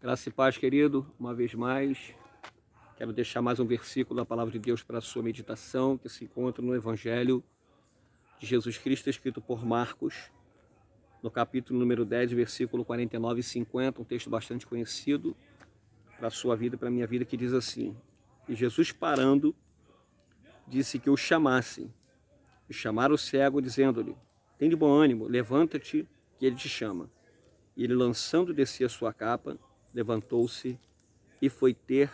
Graça e paz, querido, uma vez mais. Quero deixar mais um versículo da Palavra de Deus para a sua meditação, que se encontra no Evangelho de Jesus Cristo, escrito por Marcos, no capítulo número 10, versículo 49 e 50, um texto bastante conhecido para a sua vida e para a minha vida, que diz assim: E Jesus, parando, disse que o chamassem. E chamaram o cego, dizendo-lhe: Tem de bom ânimo, levanta-te, que ele te chama. E ele, lançando de si a sua capa, levantou-se e foi ter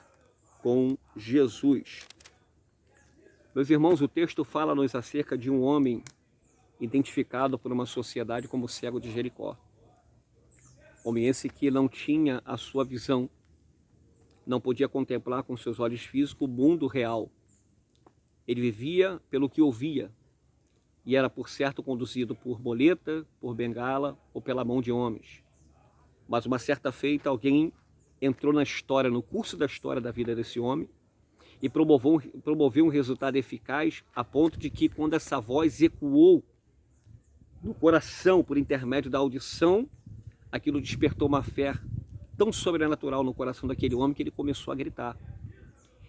com Jesus. Meus irmãos, o texto fala-nos acerca de um homem identificado por uma sociedade como o cego de Jericó. Homem esse que não tinha a sua visão, não podia contemplar com seus olhos físicos o mundo real. Ele vivia pelo que ouvia e era, por certo, conduzido por boleta, por bengala ou pela mão de homens. Mas uma certa feita, alguém entrou na história, no curso da história da vida desse homem, e promoveu um resultado eficaz a ponto de que, quando essa voz ecoou no coração por intermédio da audição, aquilo despertou uma fé tão sobrenatural no coração daquele homem que ele começou a gritar.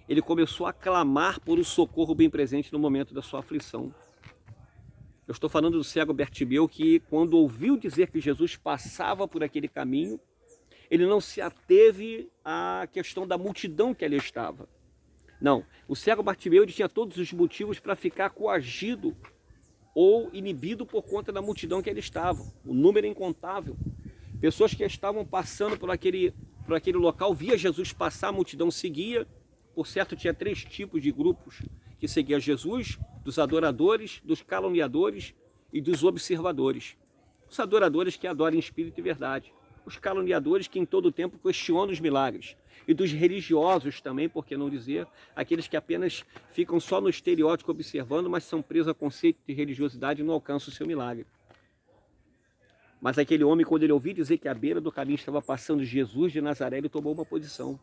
Ele começou a clamar por um socorro bem presente no momento da sua aflição. Eu estou falando do cego Bartimeu, que, quando ouviu dizer que Jesus passava por aquele caminho, ele não se ateve à questão da multidão que ali estava. Não, o cego Bartimeu tinha todos os motivos para ficar coagido ou inibido por conta da multidão que ali estava. O número é incontável. Pessoas que estavam passando por aquele local, via Jesus passar, a multidão seguia. Por certo, tinha 3 tipos de grupos que seguiam Jesus: dos adoradores, dos caluniadores e dos observadores. Os adoradores que adoram em espírito e verdade. Os caluniadores que em todo o tempo questionam os milagres. E dos religiosos também, por que não dizer, aqueles que apenas ficam só no estereótipo observando, mas são presos a conceito de religiosidade e não alcançam o seu milagre. Mas aquele homem, quando ele ouviu dizer que à beira do caminho estava passando Jesus de Nazaré, ele tomou uma posição.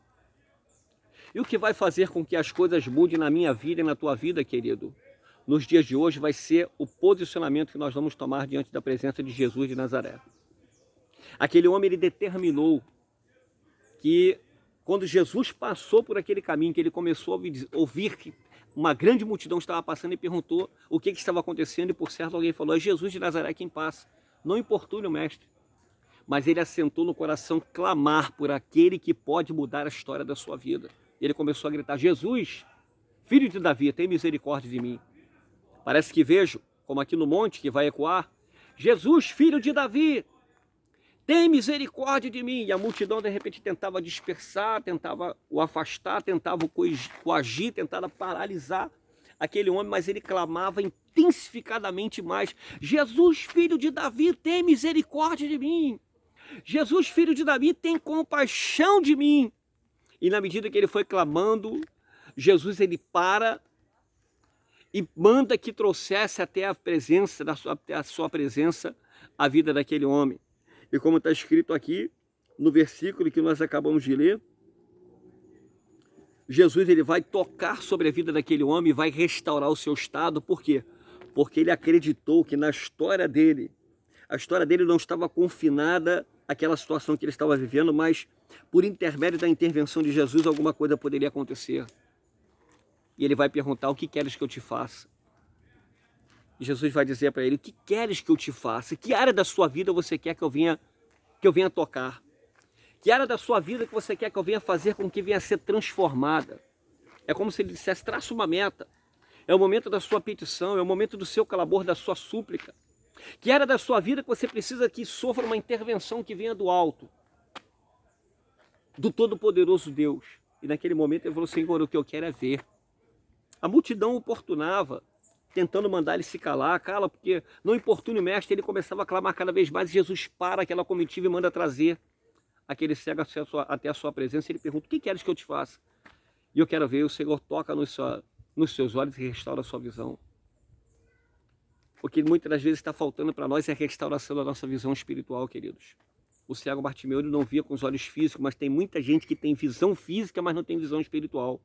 E o que vai fazer com que as coisas mudem na minha vida e na tua vida, querido, nos dias de hoje, vai ser o posicionamento que nós vamos tomar diante da presença de Jesus de Nazaré. Aquele homem, ele determinou que, quando Jesus passou por aquele caminho, que ele começou a ouvir que uma grande multidão estava passando, e perguntou o que estava acontecendo, e por certo alguém falou: é Jesus de Nazaré quem passa. Não importune o mestre. Mas ele assentou no coração clamar por aquele que pode mudar a história da sua vida. Ele começou a gritar: Jesus, filho de Davi, tem misericórdia de mim. Parece que vejo, como aqui no monte que vai ecoar: Jesus, filho de Davi, tem misericórdia de mim. E a multidão de repente tentava dispersar, tentava o afastar, tentava o coagir, tentava paralisar aquele homem, mas ele clamava intensificadamente mais: Jesus, filho de Davi, tem misericórdia de mim. Jesus, filho de Davi, tem compaixão de mim. E na medida que ele foi clamando, Jesus, ele para e manda que trouxesse até a sua presença a vida daquele homem. E como está escrito aqui no versículo que nós acabamos de ler, Jesus, ele vai tocar sobre a vida daquele homem e vai restaurar o seu estado. Por quê? Porque ele acreditou que na história dele, a história dele não estava confinada àquela situação que ele estava vivendo, mas por intermédio da intervenção de Jesus, alguma coisa poderia acontecer. E ele vai perguntar: o que queres que eu te faça? E Jesus vai dizer para ele: o que queres que eu te faça? Que área da sua vida você quer que eu venha tocar? Que área da sua vida que você quer que eu venha fazer com que venha a ser transformada? É como se ele dissesse: traça uma meta. É o momento da sua petição, é o momento do seu clamor, da sua súplica. Que área da sua vida que você precisa que sofra uma intervenção que venha do alto, do Todo-Poderoso Deus? E naquele momento ele falou: Senhor, o que eu quero é ver. A multidão oportunava, tentando mandar ele se calar: cala, porque não importune o mestre. Ele começava a clamar cada vez mais, e Jesus para aquela comitiva e manda trazer aquele cego até a sua presença. Ele pergunta: o que queres que eu te faça? E eu quero ver. O Senhor toca nos seus olhos e restaura a sua visão. O que muitas das vezes está faltando para nós é a restauração da nossa visão espiritual, queridos. O cego Bartimeu, ele não via com os olhos físicos, mas tem muita gente que tem visão física, mas não tem visão espiritual.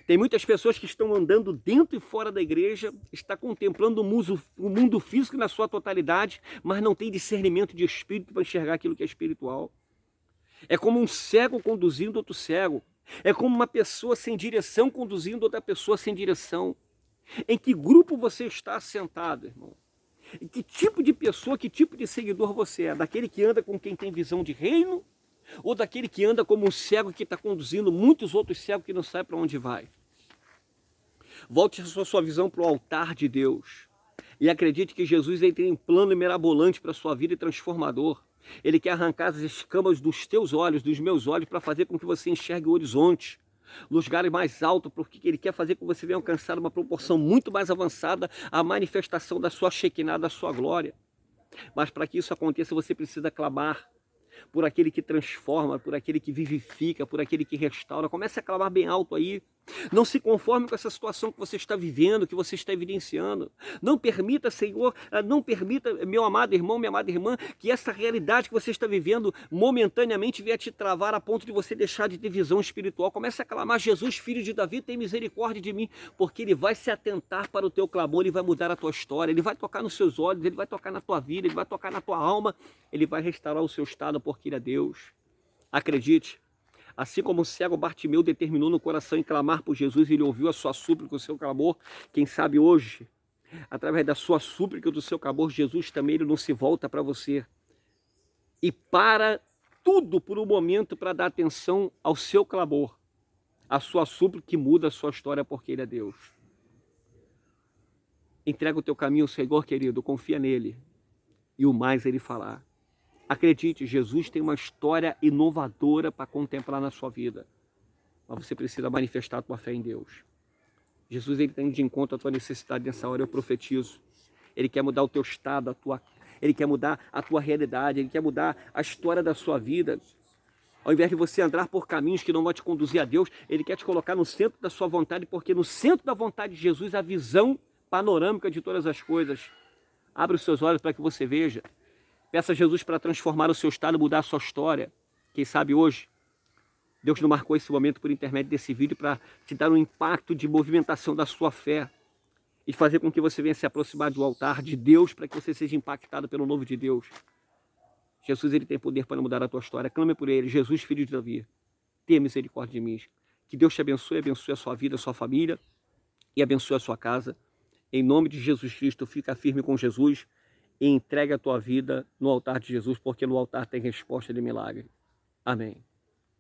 Tem muitas pessoas que estão andando dentro e fora da igreja, está contemplando o mundo físico na sua totalidade, mas não tem discernimento de espírito para enxergar aquilo que é espiritual. É como um cego conduzindo outro cego. É como uma pessoa sem direção conduzindo outra pessoa sem direção. Em que grupo você está assentado, irmão? Em que tipo de pessoa, que tipo de seguidor você é? Daquele que anda com quem tem visão de reino? Ou daquele que anda como um cego que está conduzindo muitos outros cegos que não sabem para onde vai? Volte a sua visão para o altar de Deus. E acredite que Jesus tem um plano mirabolante para a sua vida e transformador. Ele quer arrancar as escamas dos teus olhos, dos meus olhos, para fazer com que você enxergue o horizonte, lugares mais altos, porque Ele quer fazer com que você venha alcançar uma proporção muito mais avançada, a manifestação da sua Shekinah, da sua glória. Mas para que isso aconteça, você precisa clamar por aquele que transforma, por aquele que vivifica, por aquele que restaura. Comece a clamar bem alto aí. Não se conforme com essa situação que você está vivendo, que você está evidenciando. Não permita, Senhor, não permita, meu amado irmão, minha amada irmã, que essa realidade que você está vivendo momentaneamente venha te travar a ponto de você deixar de ter visão espiritual. Comece a clamar: Jesus, filho de Davi, tem misericórdia de mim, porque Ele vai se atentar para o teu clamor e vai mudar a tua história. Ele vai tocar nos seus olhos, Ele vai tocar na tua vida, Ele vai tocar na tua alma, Ele vai restaurar o seu estado, porque Ele é Deus. Acredite. Assim como o cego Bartimeu determinou no coração em clamar por Jesus, ele ouviu a sua súplica, o seu clamor. Quem sabe hoje, através da sua súplica, do seu clamor, Jesus também ele não se volta para você e para tudo por um momento para dar atenção ao seu clamor, a sua súplica que muda a sua história, porque Ele é Deus. Entrega o teu caminho ao Senhor, querido, confia nele e o mais Ele falar. Acredite, Jesus tem uma história inovadora para contemplar na sua vida. Mas você precisa manifestar a tua fé em Deus. Jesus ele tem de encontro a tua necessidade nessa hora, eu profetizo. Ele quer mudar o teu estado, ele quer mudar a tua realidade, Ele quer mudar a história da sua vida. Ao invés de você andar por caminhos que não vão te conduzir a Deus, Ele quer te colocar no centro da sua vontade, porque no centro da vontade de Jesus, a visão panorâmica de todas as coisas. Abre os seus olhos para que você veja. Peça a Jesus para transformar o seu estado, mudar a sua história. Quem sabe hoje, Deus não marcou esse momento por intermédio desse vídeo para te dar um impacto de movimentação da sua fé e fazer com que você venha se aproximar do altar de Deus para que você seja impactado pelo novo de Deus. Jesus ele tem poder para mudar a tua história. Clame por Ele. Jesus, filho de Davi, tenha misericórdia de mim. Que Deus te abençoe a sua vida, a sua família e abençoe a sua casa. Em nome de Jesus Cristo, fica firme com Jesus e entregue a tua vida no altar de Jesus, porque no altar tem resposta de milagre. Amém.